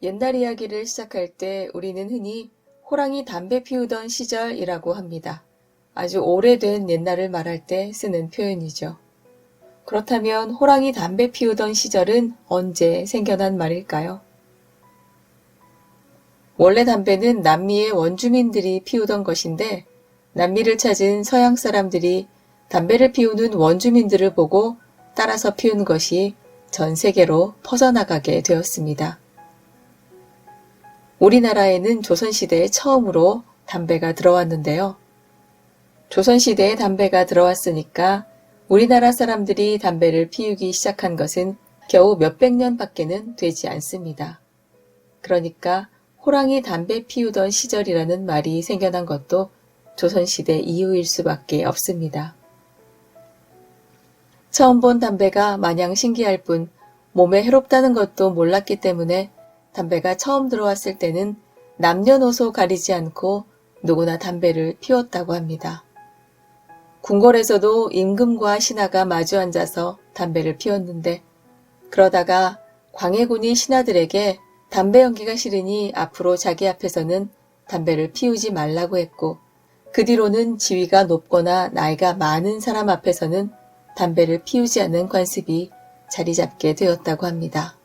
옛날 이야기를 시작할 때 우리는 흔히 호랑이 담배 피우던 시절이라고 합니다. 아주 오래된 옛날을 말할 때 쓰는 표현이죠. 그렇다면 호랑이 담배 피우던 시절은 언제 생겨난 말일까요? 원래 담배는 남미의 원주민들이 피우던 것인데 남미를 찾은 서양 사람들이 담배를 피우는 원주민들을 보고 따라서 피운 것이 전 세계로 퍼져나가게 되었습니다. 우리나라에는 조선시대에 처음으로 담배가 들어왔는데요. 조선시대에 담배가 들어왔으니까 우리나라 사람들이 담배를 피우기 시작한 것은 겨우 몇백 년밖에는 되지 않습니다. 그러니까 호랑이 담배 피우던 시절이라는 말이 생겨난 것도 조선시대 이후일 수밖에 없습니다. 처음 본 담배가 마냥 신기할 뿐 몸에 해롭다는 것도 몰랐기 때문에 담배가 처음 들어왔을 때는 남녀노소 가리지 않고 누구나 담배를 피웠다고 합니다. 궁궐에서도 임금과 신하가 마주 앉아서 담배를 피웠는데 그러다가 광해군이 신하들에게 담배 연기가 싫으니 앞으로 자기 앞에서는 담배를 피우지 말라고 했고 그 뒤로는 지위가 높거나 나이가 많은 사람 앞에서는 담배를 피우지 않는 관습이 자리 잡게 되었다고 합니다.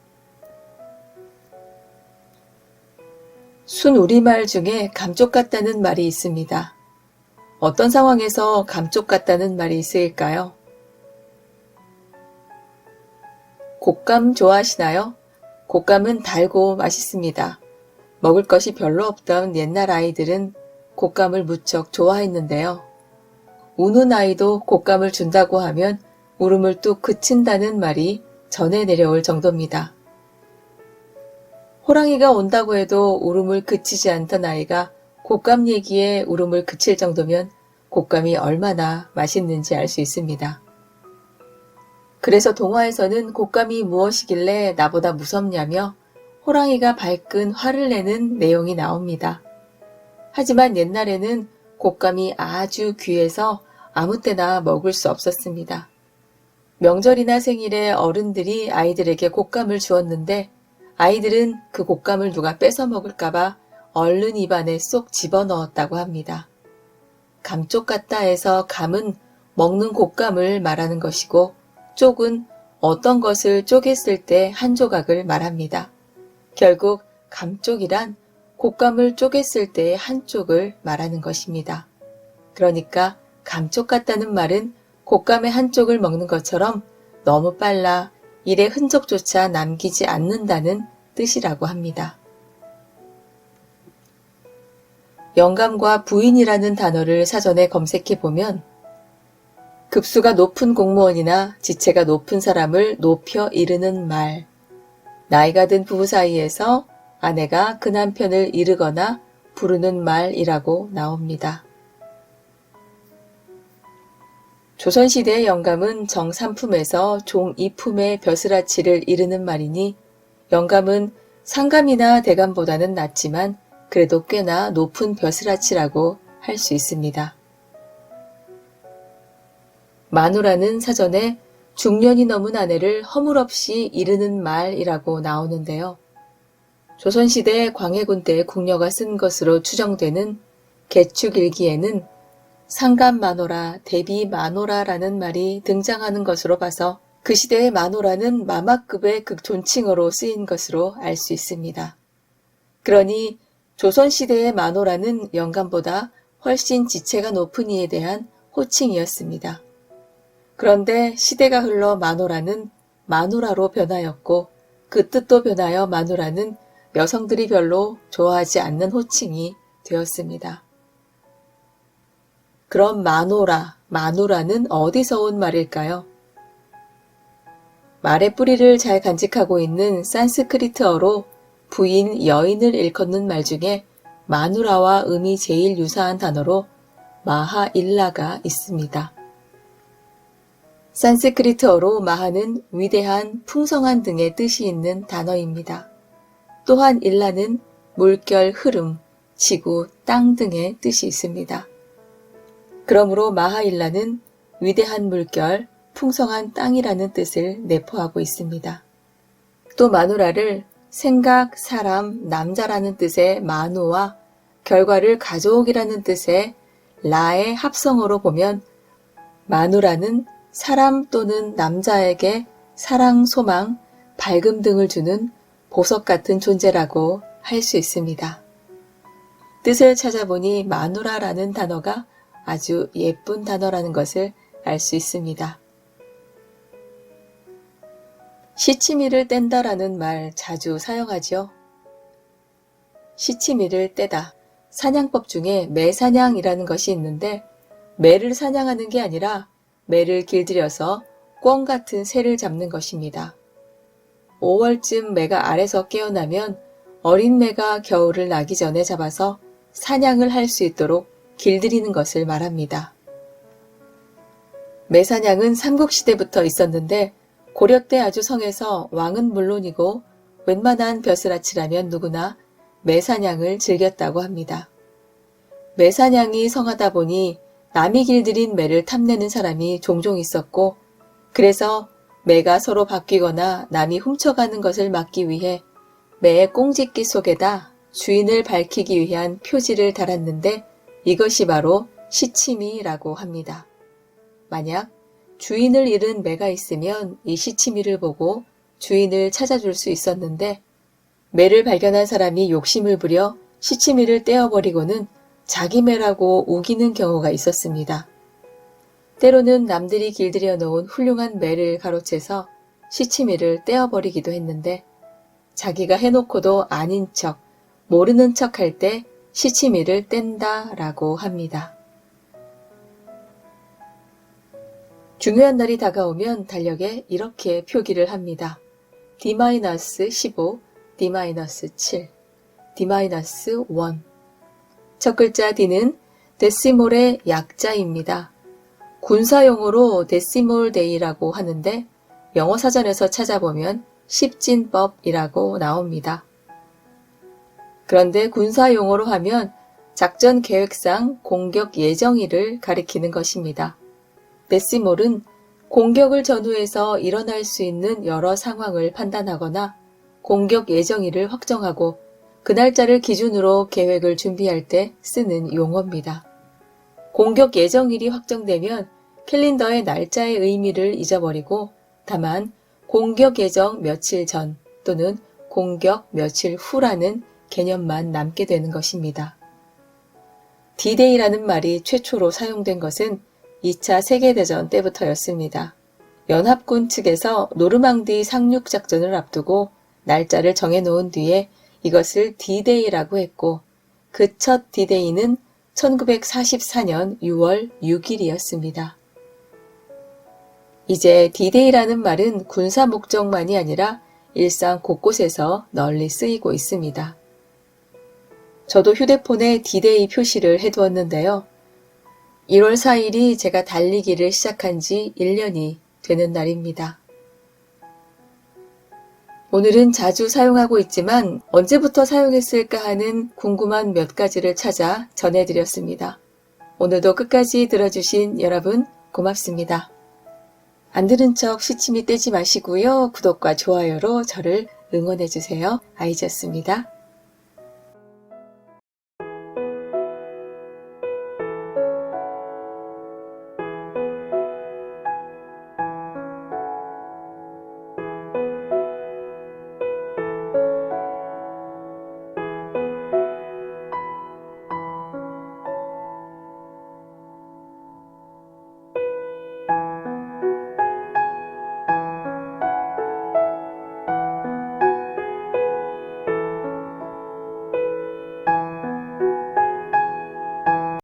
순우리말 중에 감쪽 같다는 말이 있습니다. 어떤 상황에서 감쪽 같다는 말이 쓰일까요? 곶감 좋아하시나요? 곶감은 달고 맛있습니다. 먹을 것이 별로 없던 옛날 아이들은 곶감을 무척 좋아했는데요. 우는 아이도 곶감을 준다고 하면 울음을 뚝 그친다는 말이 전해 내려올 정도입니다. 호랑이가 온다고 해도 울음을 그치지 않던 아이가 곶감 얘기에 울음을 그칠 정도면 곶감이 얼마나 맛있는지 알 수 있습니다. 그래서 동화에서는 곶감이 무엇이길래 나보다 무섭냐며 호랑이가 발끈 화를 내는 내용이 나옵니다. 하지만 옛날에는 곶감이 아주 귀해서 아무 때나 먹을 수 없었습니다. 명절이나 생일에 어른들이 아이들에게 곶감을 주었는데 아이들은 그 곶감을 누가 뺏어 먹을까봐 얼른 입안에 쏙 집어넣었다고 합니다. 감쪽 같다 해서 감은 먹는 곶감을 말하는 것이고 쪽은 어떤 것을 쪼갰을 때 한 조각을 말합니다. 결국 감쪽이란 곶감을 쪼갰을 때의 한쪽을 말하는 것입니다. 그러니까 감쪽 같다는 말은 곶감의 한쪽을 먹는 것처럼 너무 빨라 일의 흔적조차 남기지 않는다는 뜻이라고 합니다. 영감과 부인이라는 단어를 사전에 검색해보면 급수가 높은 공무원이나 지체가 높은 사람을 높여 이르는 말, 나이가 든 부부 사이에서 아내가 그 남편을 이르거나 부르는 말이라고 나옵니다. 조선시대의 영감은 정삼품에서 종이품의 벼슬아치를 이르는 말이니 영감은 상감이나 대감보다는 낮지만 그래도 꽤나 높은 벼슬아치라고 할 수 있습니다. 마누라는 사전에 중년이 넘은 아내를 허물없이 이르는 말이라고 나오는데요. 조선시대 광해군 때 궁녀가 쓴 것으로 추정되는 개축일기에는 상감마노라, 대비마노라라는 말이 등장하는 것으로 봐서 그 시대의 마노라는 마마급의 극존칭어로 쓰인 것으로 알 수 있습니다. 그러니 조선시대의 마노라는 영감보다 훨씬 지체가 높은 이에 대한 호칭이었습니다. 그런데 시대가 흘러 마노라는 마누라로 변하였고 그 뜻도 변하여 마누라는 여성들이 별로 좋아하지 않는 호칭이 되었습니다. 그럼 마노라, 마누라는 어디서 온 말일까요? 말의 뿌리를 잘 간직하고 있는 산스크리트어로 부인, 여인을 일컫는 말 중에 마누라와 음이 제일 유사한 단어로 마하일라가 있습니다. 산스크리트어로 마하는 위대한, 풍성한 등의 뜻이 있는 단어입니다. 또한 일라는 물결, 흐름, 지구, 땅 등의 뜻이 있습니다. 그러므로 마하일라는 위대한 물결, 풍성한 땅이라는 뜻을 내포하고 있습니다. 또 마누라를 생각, 사람, 남자라는 뜻의 마누와 결과를 가족이라는 뜻의 라의 합성어로 보면 마누라는 사람 또는 남자에게 사랑, 소망, 밝음 등을 주는 보석 같은 존재라고 할 수 있습니다. 뜻을 찾아보니 마누라라는 단어가 아주 예쁜 단어라는 것을 알 수 있습니다. 시치미를 뗀다라는 말 자주 사용하죠. 시치미를 떼다. 사냥법 중에 매사냥이라는 것이 있는데 매를 사냥하는 게 아니라 매를 길들여서 꿩 같은 새를 잡는 것입니다. 5월쯤 매가 알에서 깨어나면 어린 매가 겨울을 나기 전에 잡아서 사냥을 할 수 있도록 길들이는 것을 말합니다. 매사냥은 삼국시대부터 있었는데 고려 때 아주 성에서 왕은 물론이고 웬만한 벼슬아치라면 누구나 매사냥을 즐겼다고 합니다. 매사냥이 성하다 보니 남이 길들인 매를 탐내는 사람이 종종 있었고 그래서 매가 서로 바뀌거나 남이 훔쳐가는 것을 막기 위해 매의 꽁짓기 속에다 주인을 밝히기 위한 표지를 달았는데 이것이 바로 시치미라고 합니다. 만약 주인을 잃은 매가 있으면 이 시치미를 보고 주인을 찾아줄 수 있었는데 매를 발견한 사람이 욕심을 부려 시치미를 떼어버리고는 자기 매라고 우기는 경우가 있었습니다. 때로는 남들이 길들여 놓은 훌륭한 매를 가로채서 시치미를 떼어버리기도 했는데 자기가 해놓고도 아닌 척, 모르는 척 할 때 시치미를 뗀다라고 합니다. 중요한 날이 다가오면 달력에 이렇게 표기를 합니다. D-15, D-7, D-1. 첫 글자 D는 데시몰의 약자입니다. 군사용어로 데시몰 데이라고 하는데 영어 사전에서 찾아보면 십진법이라고 나옵니다. 그런데 군사용어로 하면 작전 계획상 공격 예정일을 가리키는 것입니다. 데시몰은 공격을 전후해서 일어날 수 있는 여러 상황을 판단하거나 공격 예정일을 확정하고 그 날짜를 기준으로 계획을 준비할 때 쓰는 용어입니다. 공격 예정일이 확정되면 캘린더의 날짜의 의미를 잊어버리고 다만 공격 예정 며칠 전 또는 공격 며칠 후라는 개념만 남게 되는 것입니다. D-Day라는 말이 최초로 사용된 것은 2차 세계대전 때부터였습니다. 연합군 측에서 노르망디 상륙작전을 앞두고 날짜를 정해놓은 뒤에 이것을 D-Day라고 했고 그 첫 D-Day는 1944년 6월 6일이었습니다. 이제 D-Day라는 말은 군사 목적만이 아니라 일상 곳곳에서 널리 쓰이고 있습니다. 저도 휴대폰에 D-Day 표시를 해두었는데요. 1월 4일이 제가 달리기를 시작한 지 1년이 되는 날입니다. 오늘은 자주 사용하고 있지만 언제부터 사용했을까 하는 궁금한 몇 가지를 찾아 전해드렸습니다. 오늘도 끝까지 들어주신 여러분 고맙습니다. 안 들은 척 시치미 떼지 마시고요. 구독과 좋아요로 저를 응원해주세요. 아이즈였습니다.